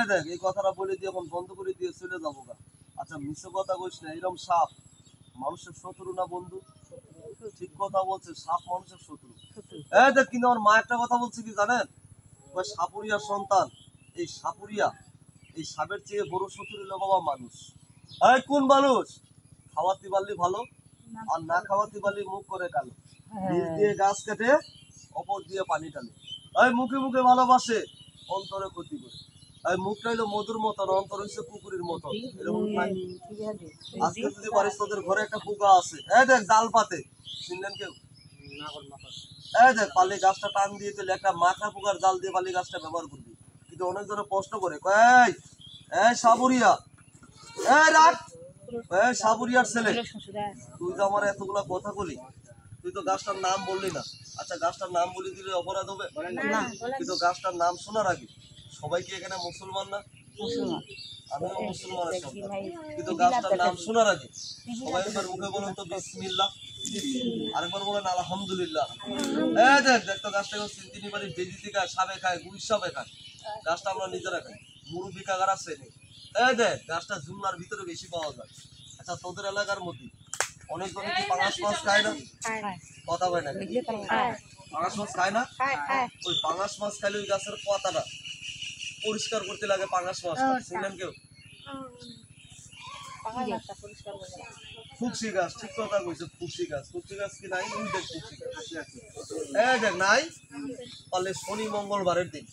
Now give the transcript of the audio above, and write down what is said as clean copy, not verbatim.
দেখ এই কথাটা বলে দিয়ে এখন বন্ধ করে দিয়ে চলে যাবো গা। আচ্ছা মিছে কথা কইস না, এরকম সাপ মানুষের শত্রু না বন্ধু? ঠিক কথা বলছে, সাপ মানুষের শত্রু। দেখ কিন্তু আমার মা একটা কথা বলছে কি জানেন, সাপুরিয়ার সন্তান, এই সাপুরিয়া এই সাপের চেয়ে বড় শত্রু হলো বাবা মানুষ। কোন মানুষ? খাওয়াতে পারলি ভালো, আর না খাওয়াতে পারলি মুখ করে কালো। নিচ দিয়ে গাছ কেটে অপর দিয়ে পানি টানে। মুখে মুখে ভালোবাসে, অন্তরে ক্ষতি করে। মুখটা হইলো মধুর মতন, অন্তর হইছে পুকুরের মতন। এরকম নাই? আজকে যদি পারিস তোদের ঘরে একটা পোকা আছে, দেখ জাল পাতে, চিনলেন কেউ? দেখ পালি গাছটা টান দিয়ে চলে একটা মাখা পোকার জাল দিয়ে পালি গাছটা ব্যবহার করবি। কিন্তু অনেকজনে প্রশ্ন করে, সাবুরিয়া, রাখ, সাবুরিয়ার ছেলে, তুই তো আমার এতগুলা কথা বলি, তুই তো গাছটার নাম বললি না। আচ্ছা গাছটার নাম বলে দিলে অপরাধ হবে? কিন্তু গাছটার নাম শোনার আগে সবাই কি এখানে মুসলমান না? আমিও মুসলমানের সন্তান, কিন্তু গাছটার নাম শোনার আগে সবাই একবার মুখে বলুন তো বিসমিল্লাহ, আরেকবার বলেন আলহামদুলিল্লাহ। দেখ দেখ তো গাছটা চিনি পারি বেজিতে খায়, সাবে খায়, গুড়ির সাবে খায়। গাছটা আমরা নিজেরা খাই, মুরব্বি কাকার আছে। দেখ গাছটা জুমলার ভিতরে বেশি পাওয়া যায়। আচ্ছা তোদের এলাকার মধ্যে অনেকজনে কি পাঙাশ মাছ খায় না? কথা হয় না, পাঙাশ মাছ খায় না? ওই পাঙাশ মাছ খাইলে ওই গাছের পাতাটা পরিষ্কার করতে লাগে পাঙাশ মাছটা, শুনলেন কেউ? ফুকসি গাছ, ঠিক কথা কইছে, ফুকসি গাছ। ফুকসি গাছ কি নাই? ফুকসি গাছ দেখ নাই, পারলে শনি মঙ্গলবারের দিন